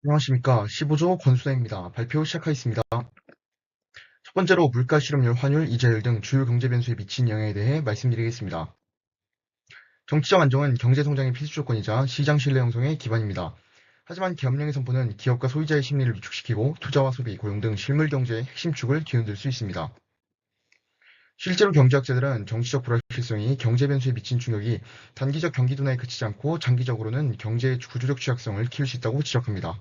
안녕하십니까. 15조 권순아입니다. 발표 시작하겠습니다. 첫 번째로 물가 실업률, 환율, 이자율 등 주요 경제 변수에 미친 영향에 대해 말씀드리겠습니다. 정치적 안정은 경제 성장의 필수 조건이자 시장 신뢰 형성의 기반입니다. 하지만 계엄령의 선포는 기업과 소비자의 심리를 위축시키고 투자와 소비, 고용 등 실물 경제의 핵심 축을 뒤흔들 수 있습니다. 실제로 경제학자들은 정치적 불확실성이 경제 변수에 미친 충격이 단기적 경기 둔화에 그치지 않고 장기적으로는 경제의 구조적 취약성을 키울 수 있다고 지적합니다.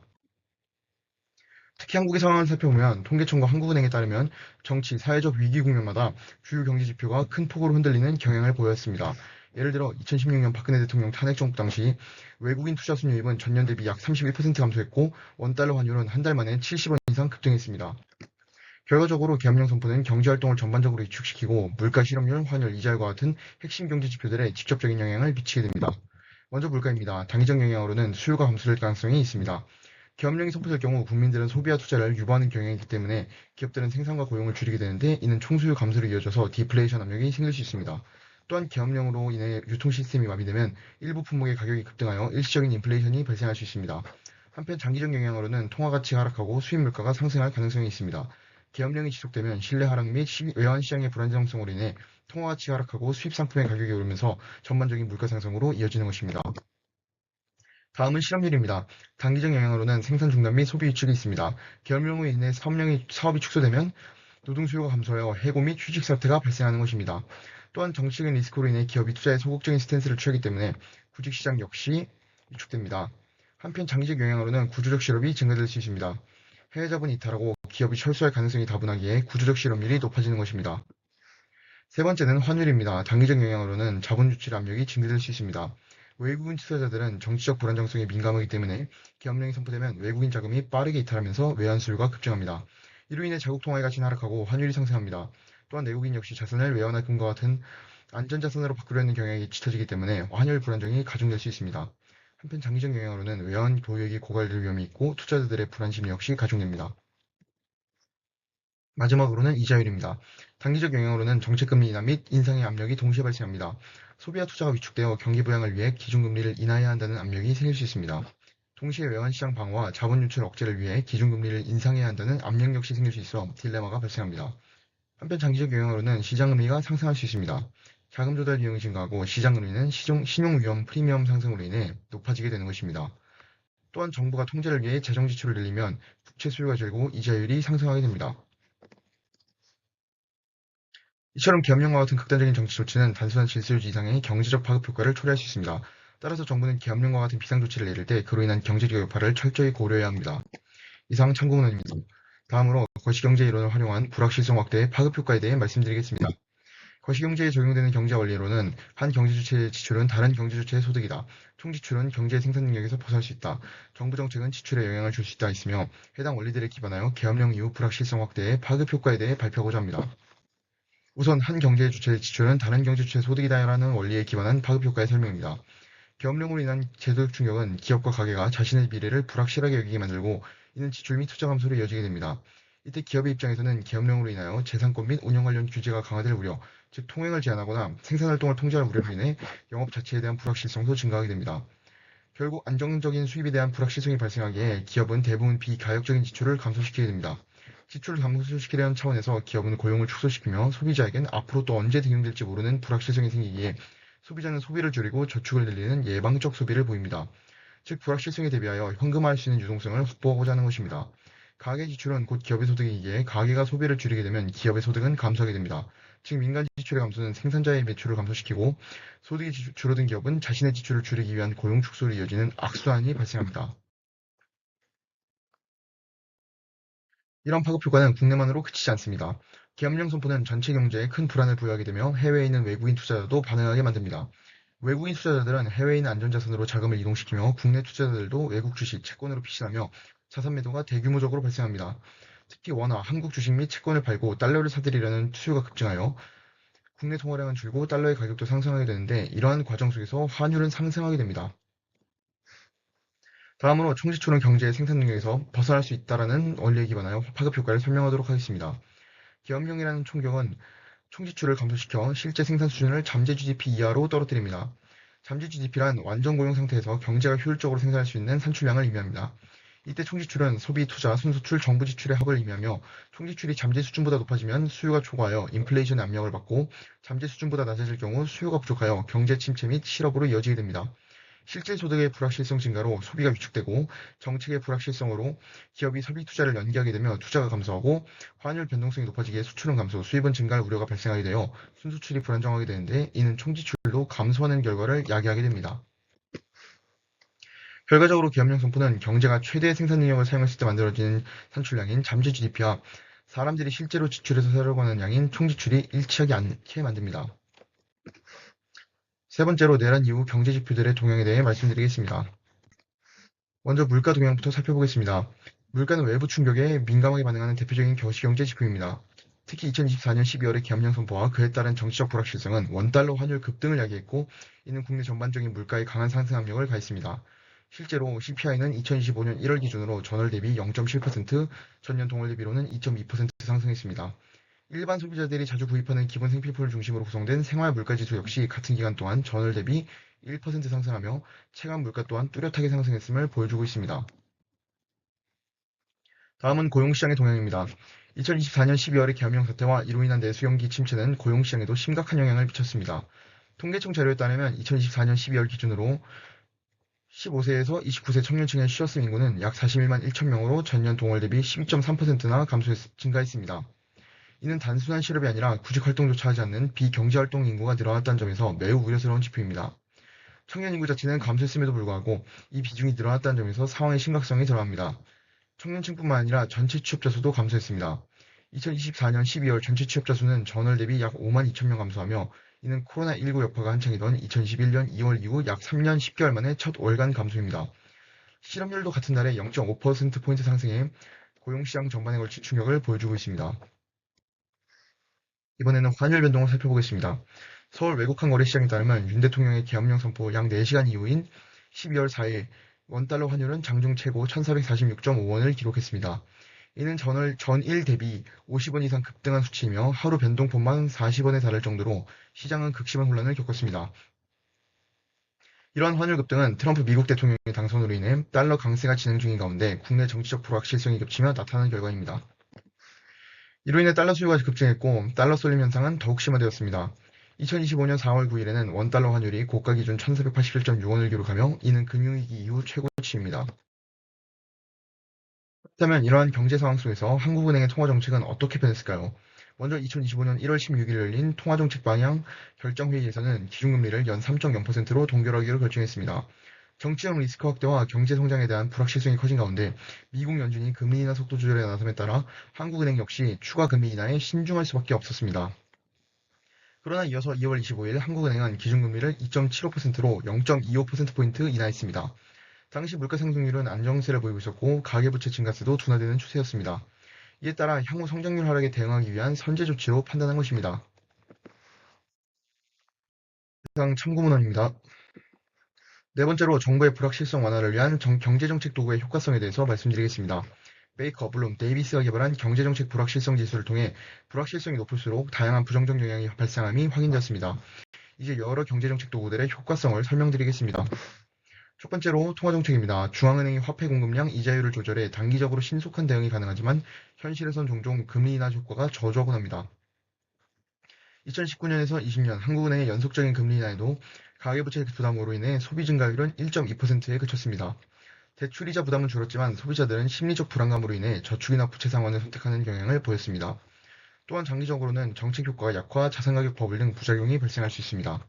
특히 한국의 상황을 살펴보면 통계청과 한국은행에 따르면 정치, 사회적 위기 국면마다 주요 경제 지표가 큰 폭으로 흔들리는 경향을 보였습니다. 예를 들어 2016년 박근혜 대통령 탄핵 정부 당시 외국인 투자 순유입은 전년 대비 약 31% 감소했고 원달러 환율은 한 달 만에 70원 이상 급등했습니다. 결과적으로 계엄령 선포는 경제활동을 전반적으로 위축시키고 물가 실업률, 환율, 이자율과 같은 핵심 경제 지표들에 직접적인 영향을 미치게 됩니다. 먼저 물가입니다. 단기적 영향으로는 수요가 감소될 가능성이 있습니다. 계엄령이 선포될 경우 국민들은 소비와 투자를 유보하는 경향이기 때문에 기업들은 생산과 고용을 줄이게 되는데 이는 총수요 감소로 이어져서 디플레이션 압력이 생길 수 있습니다. 또한 계엄령으로 인해 유통 시스템이 마비되면 일부 품목의 가격이 급등하여 일시적인 인플레이션이 발생할 수 있습니다. 한편 장기적 영향으로는 통화 가치가 하락하고 수입 물가가 상승할 가능성이 있습니다. 계엄령이 지속되면 신뢰 하락 및 외환 시장의 불안정성으로 인해 통화 가치가 하락하고 수입 상품의 가격이 오르면서 전반적인 물가 상승으로 이어지는 것입니다. 다음은 실업률입니다. 단기적 영향으로는 생산 중단 및 소비 위축이 있습니다. 계엄령으로 인해 사업이 축소되면 노동 수요가 감소하여 해고 및 휴직 사태가 발생하는 것입니다. 또한 정치적인 리스크로 인해 기업이 투자에 소극적인 스탠스를 취하기 때문에 구직 시장 역시 위축됩니다. 한편 장기적 영향으로는 구조적 실업이 증가될 수 있습니다. 해외 자본이 이탈하고 기업이 철수할 가능성이 다분하기에 구조적 실업률이 높아지는 것입니다. 세 번째는 환율입니다. 단기적 영향으로는 자본 유출 압력이 증대될 수 있습니다. 외국인 투자자들은 정치적 불안정성에 민감하기 때문에 계엄령이 선포되면 외국인 자금이 빠르게 이탈하면서 외환 수요가 급증합니다. 이로 인해 자국 통화의 가치는 하락하고 환율이 상승합니다. 또한 외국인 역시 자산을 외환화 금과 같은 안전자산으로 바꾸려는 경향이 짙어지기 때문에 환율 불안정이 가중될 수 있습니다. 한편 장기적 영향으로는 외환 보유액이 고갈될 위험이 있고 투자자들의 불안 심리 역시 가중됩니다. 마지막으로는 이자율입니다. 단기적 영향으로는 정책금리 인하 및 인상의 압력이 동시에 발생합니다. 소비와 투자가 위축되어 경기 부양을 위해 기준금리를 인하해야 한다는 압력이 생길 수 있습니다. 동시에 외환시장 방어와 자본 유출 억제를 위해 기준금리를 인상해야 한다는 압력 역시 생길 수 있어 딜레마가 발생합니다. 한편 장기적 영향으로는 시장금리가 상승할 수 있습니다. 자금 조달 비용이 증가하고 시장금리는 신용 위험 프리미엄 상승으로 인해 높아지게 되는 것입니다. 또한 정부가 통제를 위해 재정 지출을 늘리면 부채 수요가 줄고 이자율이 상승하게 됩니다. 이처럼 계엄령과 같은 극단적인 정치 조치는 단순한 질서 유지 이상의 경제적 파급 효과를 초래할 수 있습니다. 따라서 정부는 계엄령과 같은 비상 조치를 내릴 때 그로 인한 경제적 여파를 철저히 고려해야 합니다. 이상 참고문헌입니다. 다음으로 거시경제 이론을 활용한 불확실성 확대의 파급 효과에 대해 말씀드리겠습니다. 거시경제에 적용되는 경제 원리로는 한 경제 주체의 지출은 다른 경제 주체의 소득이다. 총지출은 경제의 생산 능력에서 벗어날 수 있다. 정부 정책은 지출에 영향을 줄 수 있다 있으며 해당 원리들에 기반하여 계엄령 이후 불확실성 확대의 파급 효과에 대해 발표하고자 합니다. 우선 한 경제 주체의 지출은 다른 경제 주체의 소득이다라는 원리에 기반한 파급 효과의 설명입니다. 계엄령으로 인한 제도적 충격은 기업과 가게가 자신의 미래를 불확실하게 여기게 만들고 이는 지출 및 투자 감소로 이어지게 됩니다. 이때 기업의 입장에서는 계엄령으로 인하여 재산권 및 운영 관련 규제가 강화될 우려, 즉 통행을 제한하거나 생산활동을 통제할 우려로 인해 영업 자체에 대한 불확실성도 증가하게 됩니다. 결국 안정적인 수입에 대한 불확실성이 발생하기에 기업은 대부분 비가역적인 지출을 감소시키게 됩니다. 지출을 감소시키려는 차원에서 기업은 고용을 축소시키며 소비자에겐 앞으로 또 언제 적용될지 모르는 불확실성이 생기기에 소비자는 소비를 줄이고 저축을 늘리는 예방적 소비를 보입니다. 즉 불확실성에 대비하여 현금화할 수 있는 유동성을 확보하고자 하는 것입니다. 가계 지출은 곧 기업의 소득이기에 가계가 소비를 줄이게 되면 기업의 소득은 감소하게 됩니다. 즉 민간 지출의 감소는 생산자의 매출을 감소시키고 소득이 줄어든 기업은 자신의 지출을 줄이기 위한 고용 축소로 이어지는 악순환이 발생합니다. 이런 파급 효과는 국내만으로 그치지 않습니다. 계엄령 선포는 전체 경제에 큰 불안을 부여하게 되며 해외에 있는 외국인 투자자도 반응하게 만듭니다. 외국인 투자자들은 해외에 있는 안전자산으로 자금을 이동시키며 국내 투자자들도 외국 주식, 채권으로 피신하며 자산 매도가 대규모적으로 발생합니다. 특히 원화, 한국 주식 및 채권을 팔고 달러를 사들이려는 수요가 급증하여 국내 통화량은 줄고 달러의 가격도 상승하게 되는데 이러한 과정 속에서 환율은 상승하게 됩니다. 다음으로 총지출은 경제의 생산 능력에서 벗어날 수 있다는 원리에 기반하여 파급 효과를 설명하도록 하겠습니다. 계엄령이라는 총격은 총지출을 감소시켜 실제 생산 수준을 잠재 GDP 이하로 떨어뜨립니다. 잠재 GDP란 완전 고용 상태에서 경제가 효율적으로 생산할 수 있는 산출량을 의미합니다. 이때 총지출은 소비, 투자, 순수출, 정부 지출의 합을 의미하며 총지출이 잠재 수준보다 높아지면 수요가 초과하여 인플레이션의 압력을 받고 잠재 수준보다 낮아질 경우 수요가 부족하여 경제 침체 및 실업으로 이어지게 됩니다. 실질 소득의 불확실성 증가로 소비가 위축되고 정책의 불확실성으로 기업이 설비 투자를 연기하게 되며 투자가 감소하고 환율 변동성이 높아지기에 수출은 감소, 수입은 증가할 우려가 발생하게 되어 순수출이 불안정하게 되는데 이는 총지출도 감소하는 결과를 야기하게 됩니다. 결과적으로 기업령 선포는 경제가 최대의 생산 능력을 사용했을 때 만들어지는 산출량인 잠재 GDP와 사람들이 실제로 지출해서 사려고 하는 양인 총지출이 일치하지 않게 만듭니다. 세 번째로 내란 이후 경제 지표들의 동향에 대해 말씀드리겠습니다. 먼저 물가 동향부터 살펴보겠습니다. 물가는 외부 충격에 민감하게 반응하는 대표적인 경제 지표입니다. 특히 2024년 12월의 기업령 선포와 그에 따른 정치적 불확실성은 원달러 환율 급등을 야기했고 이는 국내 전반적인 물가에 강한 상승 압력을 가했습니다. 실제로 CPI는 2025년 1월 기준으로 전월 대비 0.7%, 전년 동월 대비로는 2.2% 상승했습니다. 일반 소비자들이 자주 구입하는 기본 생필품을 중심으로 구성된 생활 물가지수 역시 같은 기간 동안 전월 대비 1% 상승하며 체감 물가 또한 뚜렷하게 상승했음을 보여주고 있습니다. 다음은 고용시장의 동향입니다. 2024년 12월의 계엄령 사태와 이로 인한 내수 경기 침체는 고용시장에도 심각한 영향을 미쳤습니다. 통계청 자료에 따르면 2024년 12월 기준으로 15세에서 29세 청년층의 쉬어씀 인구는 약 41만 1천 명으로 전년 동월 대비 12.3%나 증가했습니다. 이는 단순한 실업이 아니라 구직활동조차 하지 않는 비경제활동 인구가 늘어났다는 점에서 매우 우려스러운 지표입니다. 청년 인구 자체는 감소했음에도 불구하고 이 비중이 늘어났다는 점에서 상황의 심각성이 드러납니다. 청년층뿐만 아니라 전체 취업자 수도 감소했습니다. 2024년 12월 전체 취업자 수는 전월 대비 약 5만 2천 명 감소하며 이는 코로나19 여파가 한창이던 2021년 2월 이후 약 3년 10개월 만에 첫 월간 감소입니다. 실업률도 같은 달에 0.5%포인트 상승해 고용시장 전반에 걸친 충격을 보여주고 있습니다. 이번에는 환율 변동을 살펴보겠습니다. 서울 외국환 거래시장에 따르면 윤 대통령의 계엄령 선포 약 4시간 이후인 12월 4일 원달러 환율은 장중 최고 1446.5원을 기록했습니다. 이는 전일 대비 50원 이상 급등한 수치이며 하루 변동폭만 40원에 달할 정도로 시장은 극심한 혼란을 겪었습니다. 이러한 환율 급등은 트럼프 미국 대통령의 당선으로 인해 달러 강세가 진행 중인 가운데 국내 정치적 불확실성이 겹치며 나타난 결과입니다. 이로 인해 달러 수요가 급증했고 달러 쏠림 현상은 더욱 심화되었습니다. 2025년 4월 9일에는 원달러 환율이 고가 기준 1487.6원을 기록하며 이는 금융위기 이후 최고치입니다. 그렇다면 이러한 경제 상황 속에서 한국은행의 통화정책은 어떻게 변했을까요? 먼저 2025년 1월 16일 열린 통화정책 방향 결정회의에서는 기준금리를 연 3.0%로 동결하기로 결정했습니다. 정치적 리스크 확대와 경제 성장에 대한 불확실성이 커진 가운데 미국 연준이 금리 인하 속도 조절에 나섬에 따라 한국은행 역시 추가 금리 인하에 신중할 수밖에 없었습니다. 그러나 이어서 2월 25일 한국은행은 기준금리를 2.75%로 0.25%포인트 인하했습니다. 당시 물가 상승률은 안정세를 보이고 있었고 가계부채 증가세도 둔화되는 추세였습니다. 이에 따라 향후 성장률 하락에 대응하기 위한 선제 조치로 판단한 것입니다. 이상 참고문헌입니다. 네 번째로 정부의 불확실성 완화를 위한 경제정책 도구의 효과성에 대해서 말씀드리겠습니다. 베이커, 블룸, 데이비스가 개발한 경제정책 불확실성 지수를 통해 불확실성이 높을수록 다양한 부정적 영향이 발생함이 확인되었습니다. 이제 여러 경제정책 도구들의 효과성을 설명드리겠습니다. 첫 번째로 통화정책입니다. 중앙은행이 화폐 공급량 이자율을 조절해 단기적으로 신속한 대응이 가능하지만 현실에선 종종 금리 인하 효과가 저조하곤 합니다. 2019년에서 20년 한국은행의 연속적인 금리 인하에도 가계부채 부담으로 인해 소비 증가율은 1.2%에 그쳤습니다. 대출이자 부담은 줄었지만 소비자들은 심리적 불안감으로 인해 저축이나 부채 상환을 선택하는 경향을 보였습니다. 또한 장기적으로는 정책 효과가 약화, 자산가격 버블 등 부작용이 발생할 수 있습니다.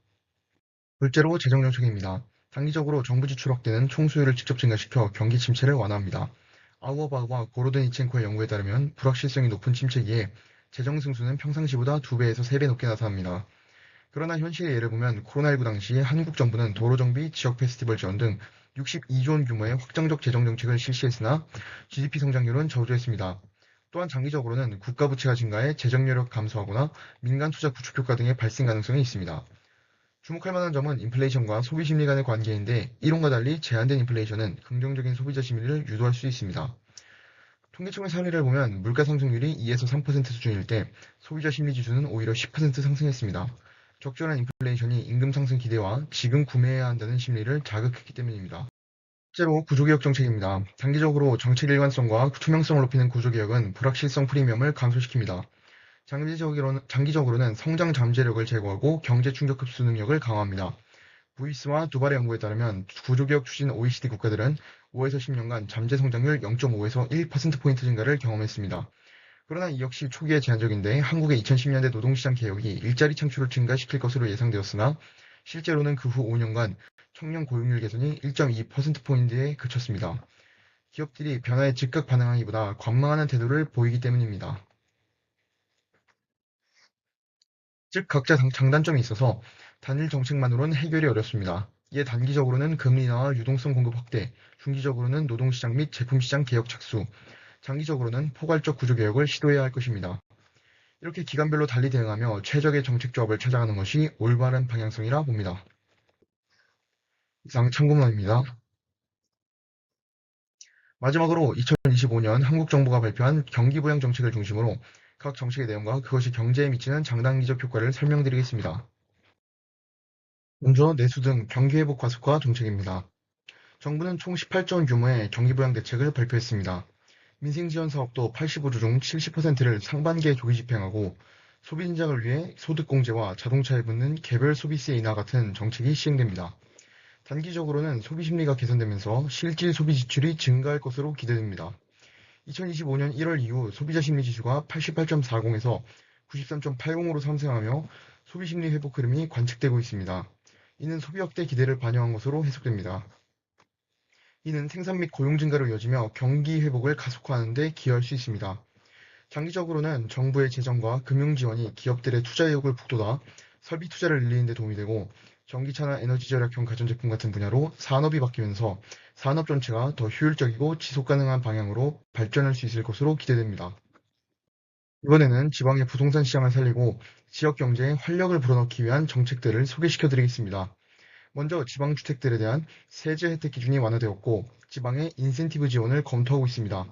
둘째로 재정정책입니다. 단기적으로 정부 지출 확대는 총수요를 직접 증가시켜 경기 침체를 완화합니다. 아우어바와 고로드니첸코의 연구에 따르면 불확실성이 높은 침체기에 재정 승수는 평상시보다 2배에서 3배 높게 나타납니다. 그러나 현실의 예를 보면 코로나19 당시 한국 정부는 도로정비, 지역 페스티벌 지원 등 62조 원 규모의 확장적 재정 정책을 실시했으나 GDP 성장률은 저조했습니다. 또한 장기적으로는 국가 부채가 증가해 재정 여력 감소하거나 민간 투자 구축 효과 등의 발생 가능성이 있습니다. 주목할 만한 점은 인플레이션과 소비 심리 간의 관계인데 이론과 달리 제한된 인플레이션은 긍정적인 소비자 심리를 유도할 수 있습니다. 통계청의 사례를 보면 물가 상승률이 2에서 3% 수준일 때 소비자 심리 지수는 오히려 10% 상승했습니다. 적절한 인플레이션이 임금 상승 기대와 지금 구매해야 한다는 심리를 자극했기 때문입니다. 첫째로 구조개혁 정책입니다. 장기적으로 정책 일관성과 투명성을 높이는 구조개혁은 불확실성 프리미엄을 감소시킵니다. 장기적으로는 성장 잠재력을 제고하고 경제 충격 흡수 능력을 강화합니다. 부이스와 두발의 연구에 따르면 구조개혁 추진 OECD 국가들은 5에서 10년간 잠재 성장률 0.5에서 1%포인트 증가를 경험했습니다. 그러나 이 역시 초기에 제한적인데 한국의 2010년대 노동시장 개혁이 일자리 창출을 증가시킬 것으로 예상되었으나 실제로는 그 후 5년간 청년 고용률 개선이 1.2%포인트에 그쳤습니다. 기업들이 변화에 즉각 반응하기보다 관망하는 태도를 보이기 때문입니다. 즉 각자 장단점이 있어서 단일 정책만으로는 해결이 어렵습니다. 이에 단기적으로는 금리 인하와 유동성 공급 확대, 중기적으로는 노동시장 및 제품시장 개혁 착수, 장기적으로는 포괄적 구조개혁을 시도해야 할 것입니다. 이렇게 기간별로 달리 대응하며 최적의 정책 조합을 찾아가는 것이 올바른 방향성이라 봅니다. 이상 참고문화입니다. 마지막으로 2025년 한국 정부가 발표한 경기부양 정책을 중심으로 각 정책의 내용과 그것이 경제에 미치는 장단기적 효과를 설명드리겠습니다. 먼저 내수 등 경기회복 가속화 정책입니다. 정부는 총 18조 원 규모의 경기부양 대책을 발표했습니다. 민생지원 사업도 85조 중 70%를 상반기에 조기 집행하고 소비 인장을 위해 소득공제와 자동차에 붙는 개별 소비세 인하 같은 정책이 시행됩니다. 단기적으로는 소비 심리가 개선되면서 실질 소비 지출이 증가할 것으로 기대됩니다. 2025년 1월 이후 소비자 심리 지수가 88.40에서 93.80으로 상승하며 소비 심리 회복 흐름이 관측되고 있습니다. 이는 소비 확대 기대를 반영한 것으로 해석됩니다. 이는 생산 및 고용 증가로 이어지며 경기 회복을 가속화하는 데 기여할 수 있습니다. 장기적으로는 정부의 재정과 금융 지원이 기업들의 투자 의욕을 북돋아 설비 투자를 늘리는 데 도움이 되고 전기차나 에너지 절약형 가전제품 같은 분야로 산업이 바뀌면서 산업 전체가 더 효율적이고 지속 가능한 방향으로 발전할 수 있을 것으로 기대됩니다. 이번에는 지방의 부동산 시장을 살리고 지역 경제에 활력을 불어넣기 위한 정책들을 소개시켜 드리겠습니다. 먼저 지방주택들에 대한 세제 혜택 기준이 완화되었고 지방의 인센티브 지원을 검토하고 있습니다.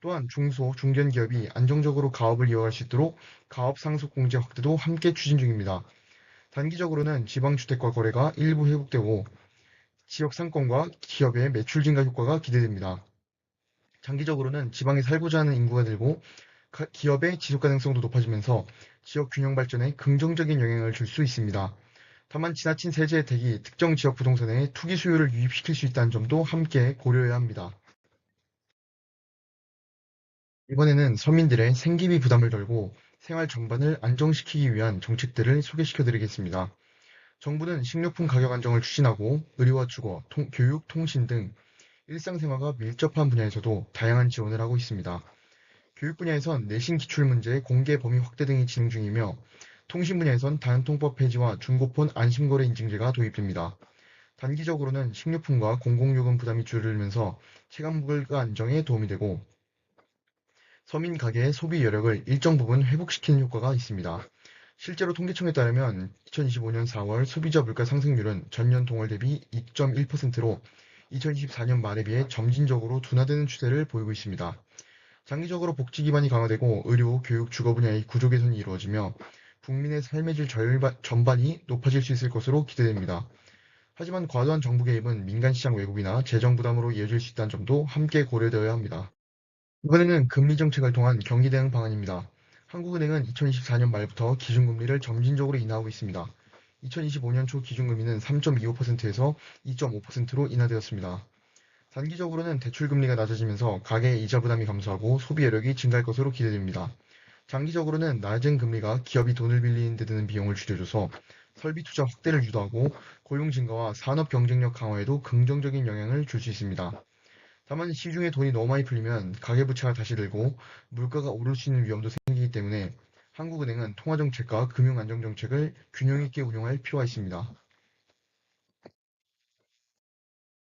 또한 중소, 중견 기업이 안정적으로 가업을 이어갈 수 있도록 가업 상속 공제 확대도 함께 추진 중입니다. 단기적으로는 지방주택과 거래가 일부 회복되고 지역 상권과 기업의 매출 증가 효과가 기대됩니다. 장기적으로는 지방에 살고자 하는 인구가 늘고 기업의 지속 가능성도 높아지면서 지역 균형 발전에 긍정적인 영향을 줄 수 있습니다. 다만 지나친 세제 혜택이 특정 지역 부동산의 투기 수요를 유입시킬 수 있다는 점도 함께 고려해야 합니다. 이번에는 서민들의 생계비 부담을 덜고 생활 전반을 안정시키기 위한 정책들을 소개시켜 드리겠습니다. 정부는 식료품 가격 안정을 추진하고 의료와 주거, 교육, 통신 등 일상생활과 밀접한 분야에서도 다양한 지원을 하고 있습니다. 교육 분야에선 내신 기출 문제 공개 범위 확대 등이 진행 중이며 통신 분야에선 단통법 폐지와 중고폰 안심거래 인증제가 도입됩니다. 단기적으로는 식료품과 공공요금 부담이 줄으면서 체감 물가 안정에 도움이 되고 서민 가계의 소비 여력을 일정 부분 회복시키는 효과가 있습니다. 실제로 통계청에 따르면 2025년 4월 소비자 물가 상승률은 전년 동월 대비 2.1%로 2024년 말에 비해 점진적으로 둔화되는 추세를 보이고 있습니다. 장기적으로 복지 기반이 강화되고 의료, 교육, 주거 분야의 구조 개선이 이루어지며 국민의 삶의 질 전반이 높아질 수 있을 것으로 기대됩니다. 하지만 과도한 정부 개입은 민간 시장 왜곡이나 재정 부담으로 이어질 수 있다는 점도 함께 고려되어야 합니다. 이번에는 금리 정책을 통한 경기 대응 방안입니다. 한국은행은 2024년 말부터 기준금리를 점진적으로 인하하고 있습니다. 2025년 초 기준금리는 3.25%에서 2.5%로 인하되었습니다. 단기적으로는 대출금리가 낮아지면서 가계의 이자 부담이 감소하고 소비 여력이 증가할 것으로 기대됩니다. 장기적으로는 낮은 금리가 기업이 돈을 빌리는 데 드는 비용을 줄여줘서 설비 투자 확대를 유도하고 고용 증가와 산업 경쟁력 강화에도 긍정적인 영향을 줄 수 있습니다. 다만 시중에 돈이 너무 많이 풀리면 가계부채가 다시 늘고 물가가 오를 수 있는 위험도 생기기 때문에 한국은행은 통화정책과 금융안정정책을 균형 있게 운용할 필요가 있습니다.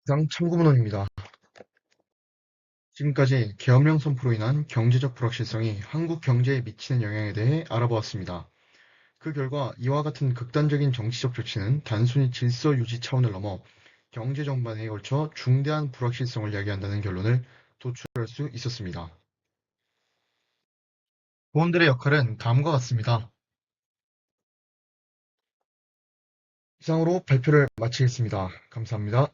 이상 참고문헌입니다. 지금까지 계엄령 선포로 인한 경제적 불확실성이 한국 경제에 미치는 영향에 대해 알아보았습니다. 그 결과 이와 같은 극단적인 정치적 조치는 단순히 질서 유지 차원을 넘어 경제 전반에 걸쳐 중대한 불확실성을 야기한다는 결론을 도출할 수 있었습니다. 보원들의 역할은 다음과 같습니다. 이상으로 발표를 마치겠습니다. 감사합니다.